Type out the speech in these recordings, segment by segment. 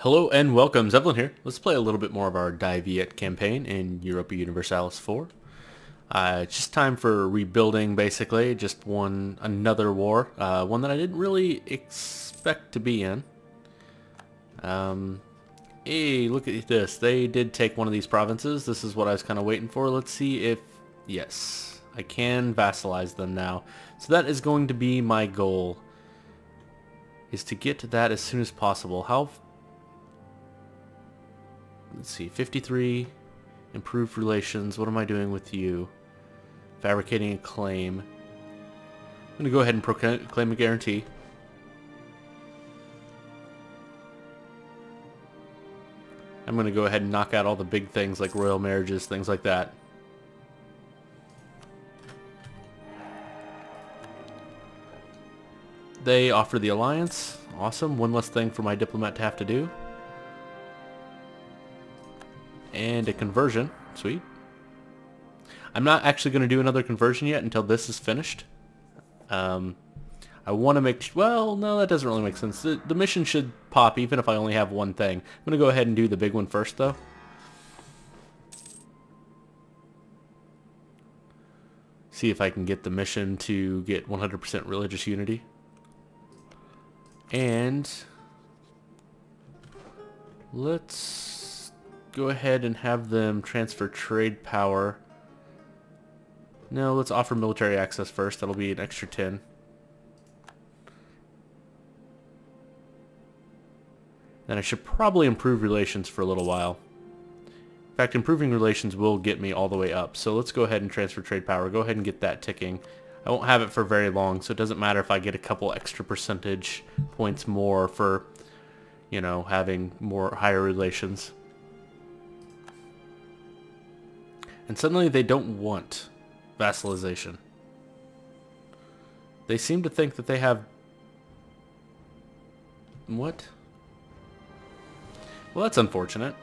Hello and welcome, Zeppelin here. Let's play a little bit more of our Dai Viet campaign in Europa Universalis 4. It's just time for rebuilding, basically. Just another war. One that I didn't really expect to be in. Hey, look at this. They did take one of these provinces. This is what I was kind of waiting for. Let's see if... Yes, I can vassalize them now. So that is going to be my goal. Is to get to that as soon as possible. Let's see, 53, improved relations. What am I doing with you? Fabricating a claim. I'm going to go ahead and proclaim a guarantee. I'm going to go ahead and knock out all the big things like royal marriages, things like that. They offer the alliance. Awesome. One less thing for my diplomat to have to do. And a conversion. Sweet. I'm not actually going to do another conversion yet until this is finished. I want to make... Well, no, that doesn't really make sense. The mission should pop even if I only have one thing. I'm going to go ahead and do the big one first, though. See if I can get the mission to get 100% religious unity. And... let's... go ahead and have them transfer trade power. No, let's offer military access first. That'll be an extra 10. Then I should probably improve relations for a little while. In fact, improving relations will get me all the way up. So let's go ahead and transfer trade power. Go ahead and get that ticking. I won't have it for very long, so it doesn't matter if I get a couple extra percentage points more for, you know, having higher relations. And suddenly they don't want vassalization. They seem to think that they have... What? Well, that's unfortunate.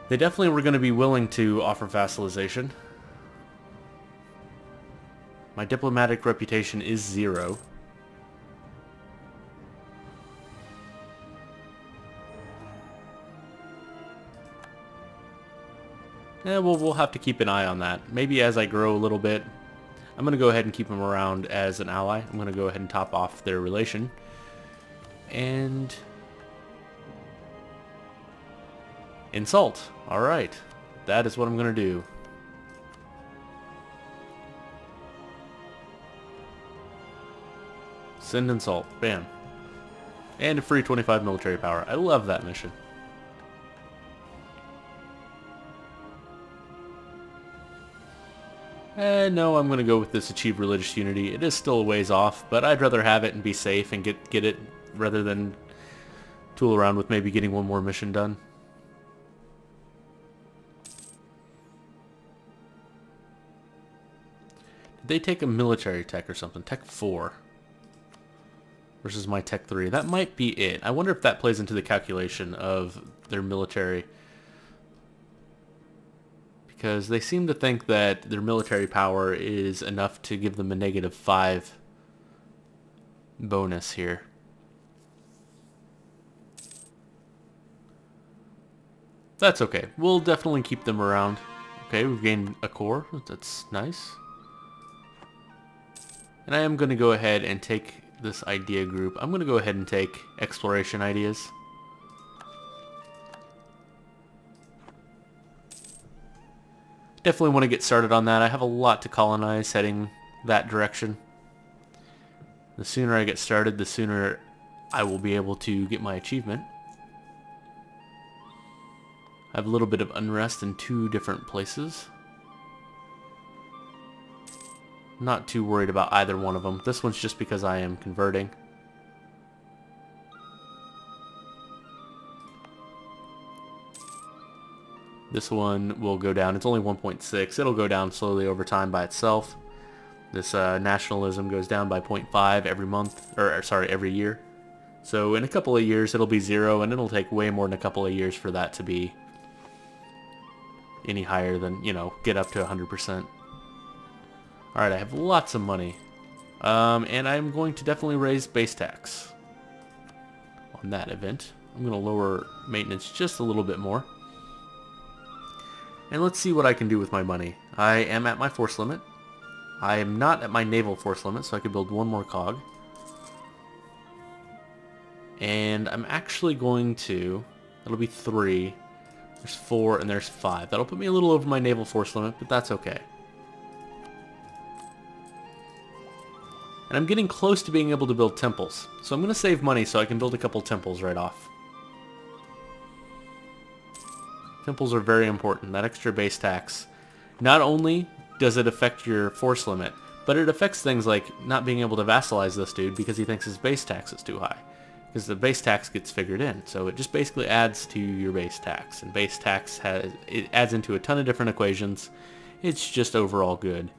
They definitely were going to be willing to offer vassalization. My diplomatic reputation is 0. We'll have to keep an eye on that. Maybe as I grow a little bit, I'm going to go ahead and keep them around as an ally. I'm going to go ahead and top off their relation. And... insult. Alright. That is what I'm going to do. Send insult. Bam. And a free 25 military power. I love that mission. No, I'm going to go with this achieve religious unity. It is still a ways off, but I'd rather have it and be safe and get it rather than tool around with maybe getting one more mission done. Did they take a military tech or something? Tech 4 versus my Tech 3. That might be it. I wonder if that plays into the calculation of their military. Because they seem to think that their military power is enough to give them a -5 bonus here. That's okay. We'll definitely keep them around. Okay, we've gained a core. That's nice. And I am going to go ahead and take this idea group. I'm going to go ahead and take exploration ideas. Definitely want to get started on that. I have a lot to colonize heading that direction. The sooner I get started, the sooner I will be able to get my achievement. I have a little bit of unrest in 2 different places. Not too worried about either one of them. This one's just because I am converting. This one will go down. It's only 1.6. It'll go down slowly over time by itself. This nationalism goes down by 0.5 every month, or sorry, every year. So in a couple of years it'll be 0, and it'll take way more than a couple of years for that to be any higher than, you know, get up to 100%. Alright, I have lots of money. And I'm going to definitely raise base tax. on that event. I'm going to lower maintenance just a little bit more. And let's see what I can do with my money. I am at my force limit. I am not at my naval force limit, so I could build one more cog. And I'm actually going to... That'll be 3. There's 4, and there's 5. That'll put me a little over my naval force limit, but that's okay. And I'm getting close to being able to build temples. So I'm going to save money so I can build a couple temples right off. Temples are very important. That extra base tax. Not only does it affect your force limit, but it affects things like not being able to vassalize this dude because he thinks his base tax is too high. Because the base tax gets figured in. So it just basically adds to your base tax. And base tax it adds into a ton of different equations. It's just overall good.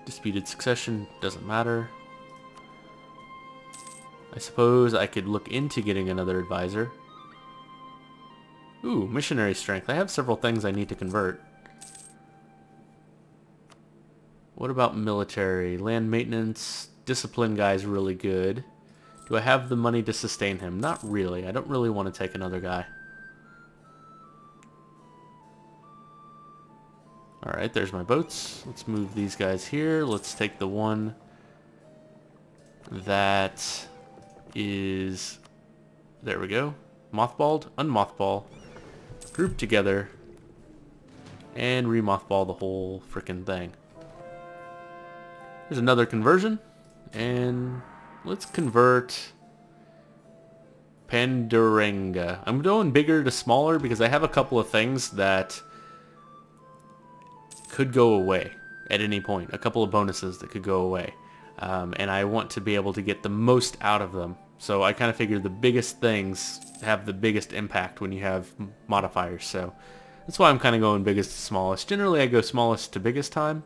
Disputed succession doesn't matter. I suppose I could look into getting another advisor. Ooh, missionary strength. I have several things I need to convert. What about military? Land maintenance. Discipline guy's really good. Do I have the money to sustain him? Not really. I don't really want to take another guy. Alright, there's my boats. Let's move these guys here. Let's take the one that is... There we go. Mothballed, unmothball, group together, and remothball the whole frickin' thing. There's another conversion, and let's convert Panduranga. I'm going bigger to smaller because I have a couple of things that could go away at any point. A couple of bonuses that could go away. And I want to be able to get the most out of them. So I kind of figure the biggest things have the biggest impact when you have modifiers. So that's why I'm kind of going biggest to smallest. Generally I go smallest to biggest time,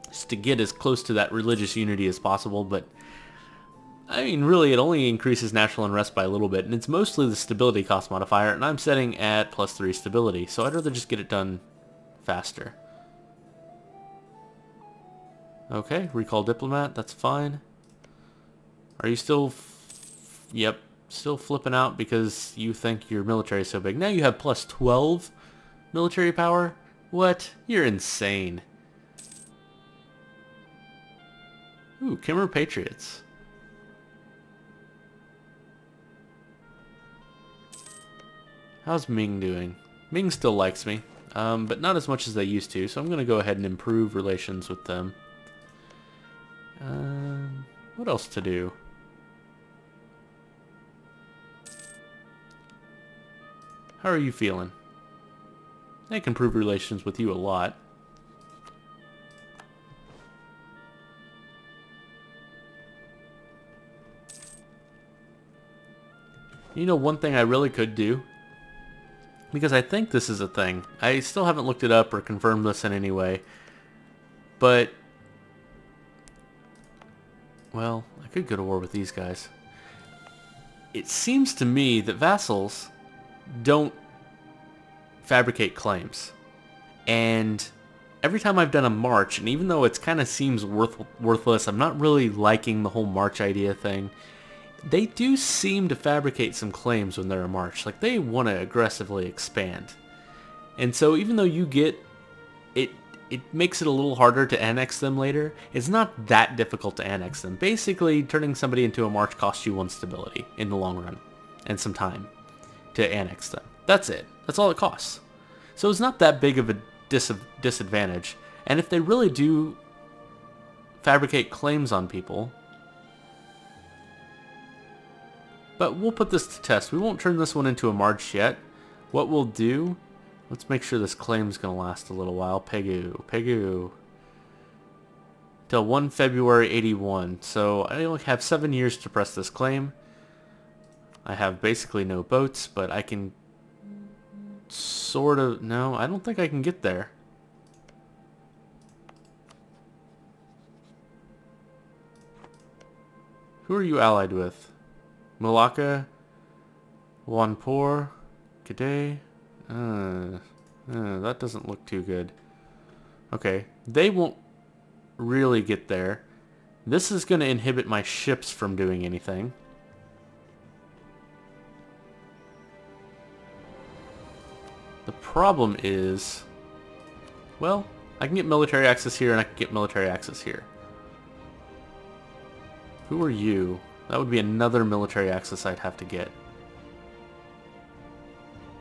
just to get as close to that religious unity as possible. But I mean, really, it only increases natural unrest by a little bit, and it's mostly the stability cost modifier, and I'm setting at +3 stability, so I'd rather just get it done faster. Okay, recall diplomat, that's fine. Are you still... Yep, still flipping out because you think your military is so big. Now you have +12 military power? What? You're insane. Ooh, Khmer Patriots. How's Ming doing? Ming still likes me, but not as much as they used to, so I'm going to go ahead and improve relations with them. What else to do? How are you feeling? I can improve relations with you a lot. You know, one thing I really could do, because I think this is a thing. I still haven't looked it up or confirmed this in any way, but well, I could go to war with these guys. It seems to me that vassals don't fabricate claims. And every time I've done a march, and even though it kind of seems worthless, I'm not really liking the whole march idea thing, they do seem to fabricate some claims when they're a march. Like, they want to aggressively expand. And so even though you get it, it makes it a little harder to annex them later. It's not that difficult to annex them. Basically, turning somebody into a march costs you 1 stability in the long run, and some time to annex them. That's it. That's all it costs. So it's not that big of a disadvantage. And if they really do fabricate claims on people... But we'll put this to test. We won't turn this one into a march yet. What we'll do... Let's make sure this claim's going to last a little while. Pegu. Till 1 February 81. So I only have 7 years to press this claim. I have basically no boats, but I can sort of... No, I don't think I can get there. Who are you allied with? Malacca? Wanpur? G'day? That doesn't look too good. Okay, they won't really get there. This is going to inhibit my ships from doing anything. The problem is, well, I can get military access here and I can get military access here. Who are you? That would be another military access I'd have to get.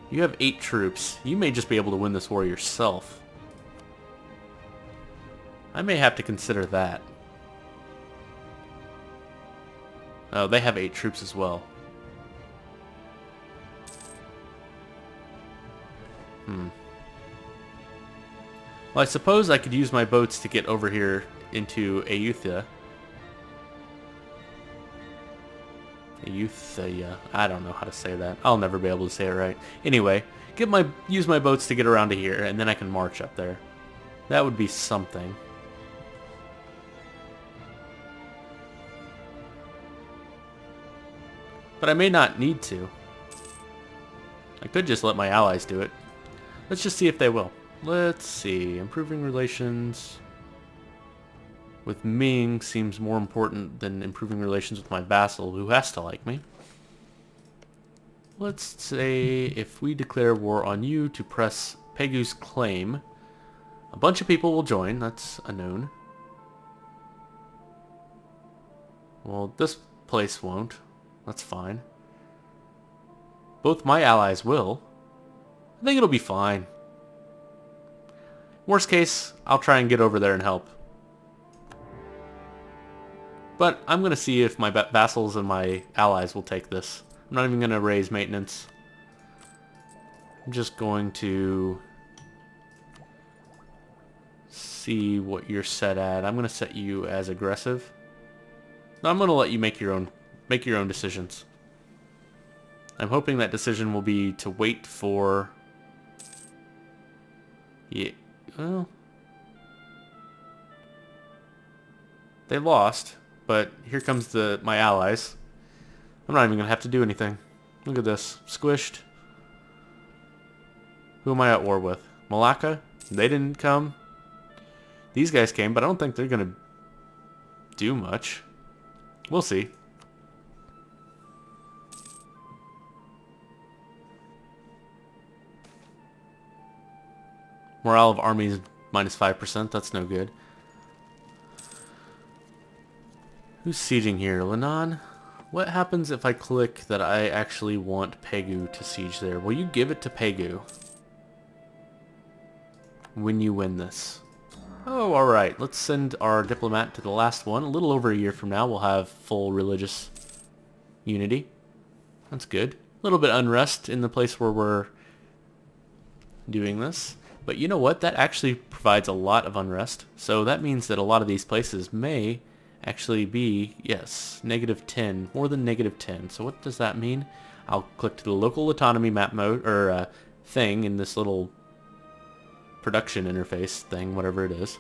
You have 8 troops. You may just be able to win this war yourself. I may have to consider that. Oh, they have 8 troops as well. Well, I suppose I could use my boats to get over here into Euthia. Euthia. I don't know how to say that. I'll never be able to say it right. Anyway, use my boats to get around to here, and then I can march up there. That would be something. But I may not need to. I could just let my allies do it. Let's just see if they will. Let's see. Improving relations with Ming seems more important than improving relations with my vassal, who has to like me. Let's say if we declare war on you to press Pegu's claim, a bunch of people will join. That's a known. Well, this place won't. That's fine. Both my allies will. I think it'll be fine. Worst case, I'll try and get over there and help. But I'm going to see if my vassals and my allies will take this. I'm not even going to raise maintenance. I'm just going to see what you're set at. I'm going to set you as aggressive. No, I'm going to let you make your own decisions. I'm hoping that decision will be to wait for... Yeah, well... They lost, but here comes my allies. I'm not even going to have to do anything. Look at this. Squished. Who am I at war with? Malacca? They didn't come. These guys came, but I don't think they're going to do much. We'll see. Morale of armies minus 5%. That's no good. Who's sieging here? Lenan? What happens if I click that I actually want Pegu to siege there? Will you give it to Pegu when you win this? Oh, alright. Let's send our diplomat to the last one. A little over a year from now, we'll have full religious unity. That's good. A little bit unrest in the place where we're doing this. But you know what? That actually provides a lot of unrest. So that means that a lot of these places may actually be, yes, -10, more than -10. So what does that mean? I'll click to the local autonomy map mode, or thing in this little production interface thing, whatever it is.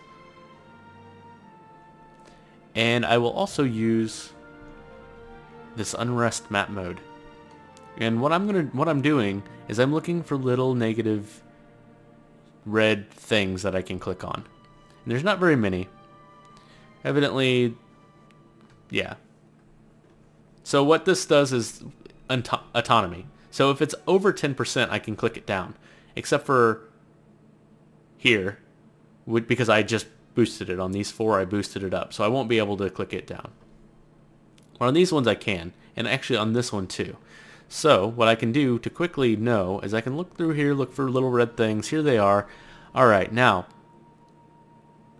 And I will also use this unrest map mode. And what I'm doing is I'm looking for little negative red things that I can click on. And there's not very many. Evidently, yeah. So what this does is autonomy. So if it's over 10%, I can click it down. Except for here, because I just boosted it. On these 4, I boosted it up. So I won't be able to click it down. But on these ones I can. And actually on this one too. So what I can do to quickly know is I can look through here, look for little red things. Here they are. Alright, now,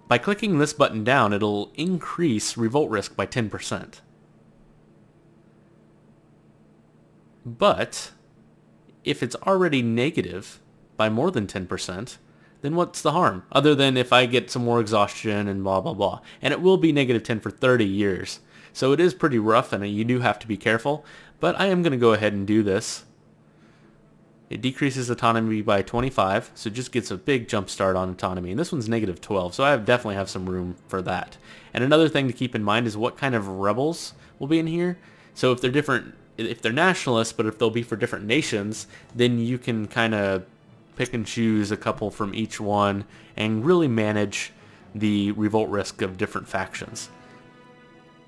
by clicking this button down, it'll increase revolt risk by 10%. But if it's already negative by more than 10%, then what's the harm? Other than if I get some more exhaustion and blah, blah, blah. And it will be -10 for 30 years. So it is pretty rough, and you do have to be careful. But I am going to go ahead and do this. It decreases autonomy by 25, so it just gets a big jump start on autonomy. And this one's -12, so I definitely have some room for that. And another thing to keep in mind is what kind of rebels will be in here. So if they're different, if they're nationalists, but if they'll be for different nations, then you can kind of pick and choose a couple from each one and really manage the revolt risk of different factions.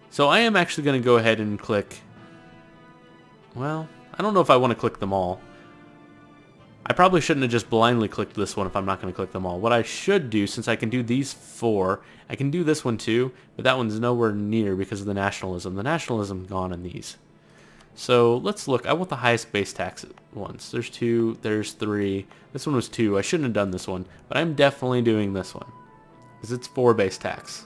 So I am actually going to go ahead and click... Well, I don't know if I want to click them all. I probably shouldn't have just blindly clicked this one if I'm not going to click them all. What I should do, since I can do these 4, I can do this one too, but that one's nowhere near because of the nationalism. The nationalism gone in these. So let's look. I want the highest base tax ones. There's 2, there's 3. This one was 2. I shouldn't have done this one, but I'm definitely doing this one because it's 4 base tax.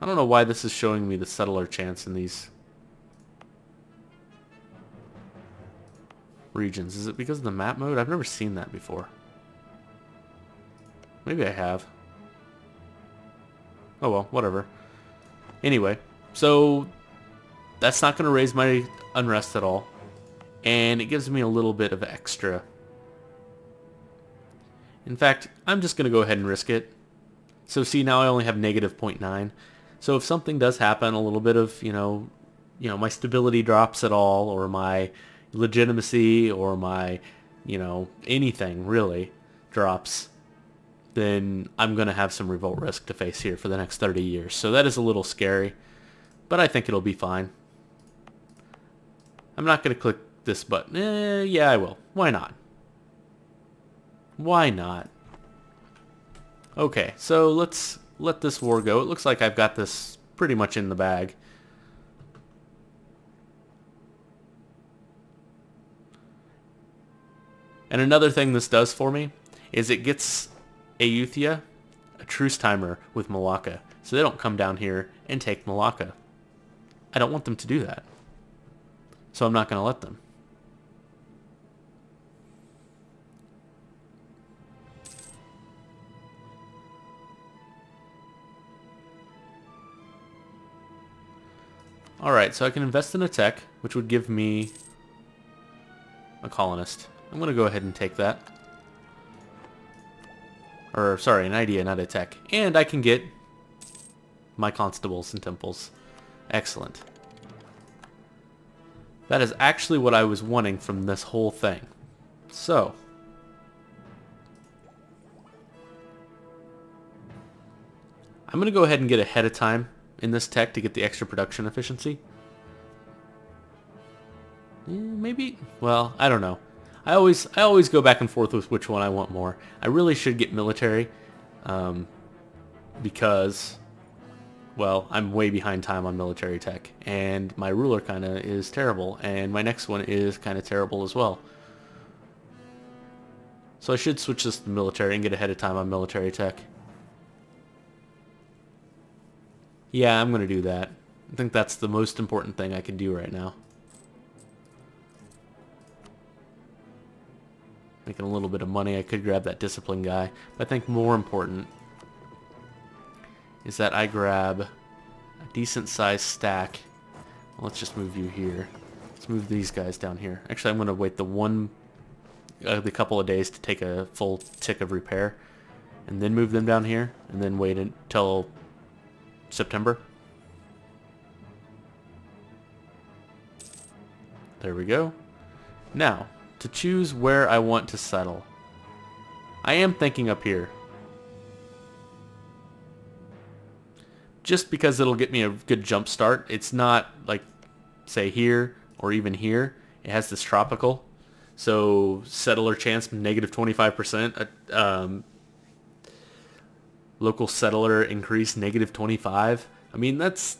I don't know why this is showing me the settler chance in these regions. Is it because of the map mode? I've never seen that before. Maybe I have. Oh well, whatever. Anyway, so that's not going to raise my unrest at all. And it gives me a little bit of extra. In fact, I'm just going to go ahead and risk it. So see, now I only have negative 0.9. So if something does happen, a little bit of, you know, my stability drops at all, or my legitimacy, or my, anything really drops, then I'm going to have some revolt risk to face here for the next 30 years. So that is a little scary, but I think it'll be fine. I'm not going to click this button. Yeah, I will. Why not? Why not? Okay, so let's let this war go. It looks like I've got this pretty much in the bag. And another thing this does for me is it gets Ayutthaya a truce timer with Malacca, so they don't come down here and take Malacca. I don't want them to do that, so I'm not going to let them. Alright, so I can invest in a tech, which would give me a colonist. I'm going to go ahead and take that. Or, sorry, an idea, not a tech. And I can get my constables and temples. Excellent. That is actually what I was wanting from this whole thing. So, I'm going to go ahead and get ahead of time in this tech to get the extra production efficiency. Maybe, well, I don't know. I always go back and forth with which one I want more. I really should get military, because, well, I'm way behind time on military tech, and my ruler kind of is terrible, and my next one is kind of terrible as well. So I should switch this to military and get ahead of time on military tech. Yeah, I'm going to do that. I think that's the most important thing I can do right now. Making a little bit of money. I could grab that discipline guy. But I think more important is that I grab a decent sized stack. Well, let's just move you here. Let's move these guys down here. Actually, I'm going to wait the couple of days to take a full tick of repair, and then move them down here, and then wait until September. There we go. Now, to choose where I want to settle, I am thinking up here. Just because it'll get me a good jump start. It's not like, say, here or even here. It has this tropical. So, settler chance, negative 25%. Local settler increase, negative 25. I mean, that's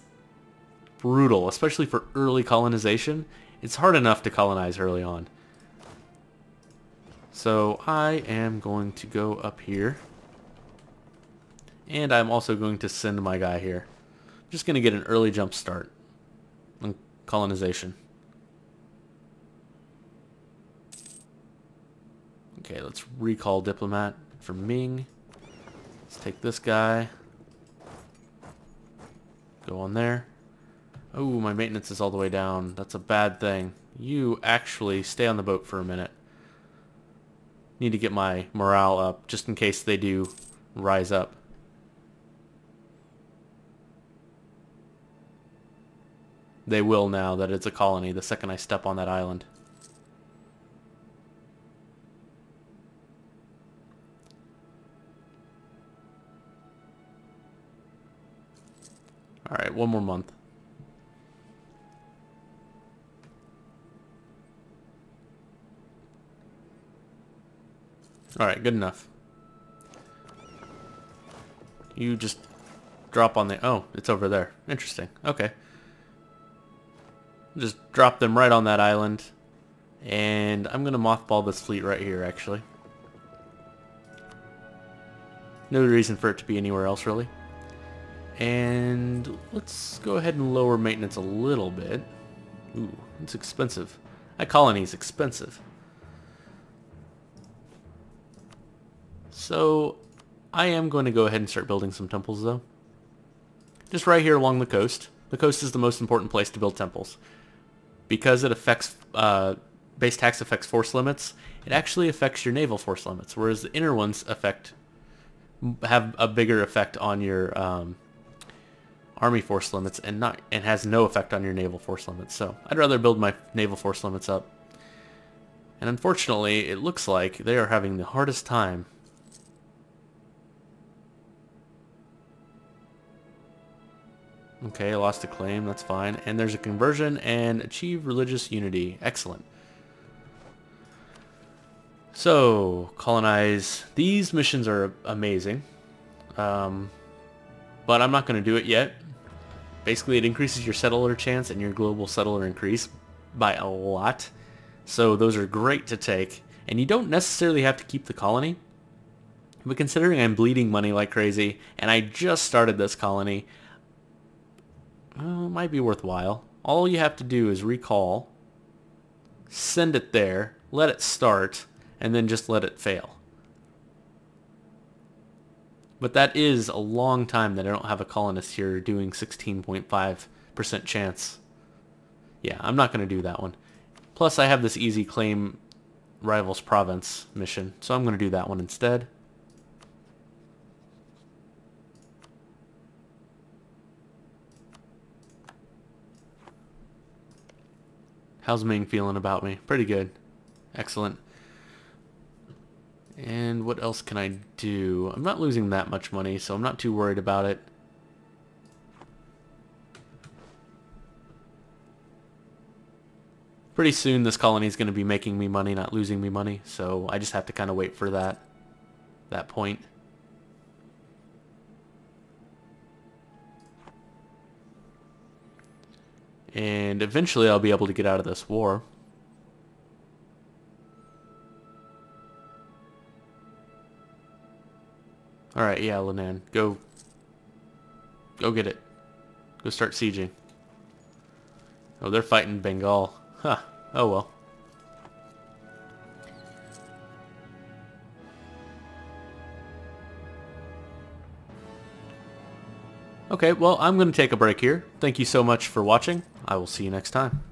brutal, especially for early colonization. It's hard enough to colonize early on. So I am going to go up here. And I'm also going to send my guy here. I'm just going to get an early jump start on colonization. Okay, let's recall diplomat for Ming. Let's take this guy. Go on there. Oh, my maintenance is all the way down. That's a bad thing. You actually stay on the boat for a minute. Need to get my morale up just in case they do rise up. They will now that it's a colony the second I step on that island. Alright, one more month. Alright, good enough. You just drop on the... Oh, it's over there. Interesting. Okay. Just drop them right on that island. And I'm going to mothball this fleet right here, actually. No reason for it to be anywhere else, really. And let's go ahead and lower maintenance a little bit. Ooh, it's expensive. That colony is expensive. So I am going to go ahead and start building some temples, though. Just right here along the coast. The coast is the most important place to build temples. Because it affects... base tax affects force limits, it actually affects your naval force limits, whereas the inner ones have a bigger effect on your army force limits and has no effect on your naval force limits. So I'd rather build my naval force limits up. And unfortunately, it looks like they are having the hardest time. Okay, I lost a claim, that's fine. And there's a conversion and achieve religious unity. Excellent. So, colonize. These missions are amazing. But I'm not going to do it yet. Basically, it increases your settler chance and your global settler increase by a lot. So those are great to take. And you don't necessarily have to keep the colony. But considering I'm bleeding money like crazy, and I just started this colony, well, it might be worthwhile. All you have to do is recall, send it there, let it start, and then just let it fail. But that is a long time that I don't have a colonist here doing 16.5% chance. Yeah, I'm not going to do that one. Plus, I have this easy claim rivals province mission, so I'm going to do that one instead. How's Ming feeling about me? Pretty good. Excellent. And what else can I do? I'm not losing that much money, so I'm not too worried about it. Pretty soon this colony is going to be making me money, not losing me money, so I just have to kind of wait for that point. And eventually I'll be able to get out of this war. Alright, yeah, Lenan, go get it. Go start sieging. Oh, they're fighting Bengal. Huh. Oh well. Okay, well, I'm going to take a break here. Thank you so much for watching. I will see you next time.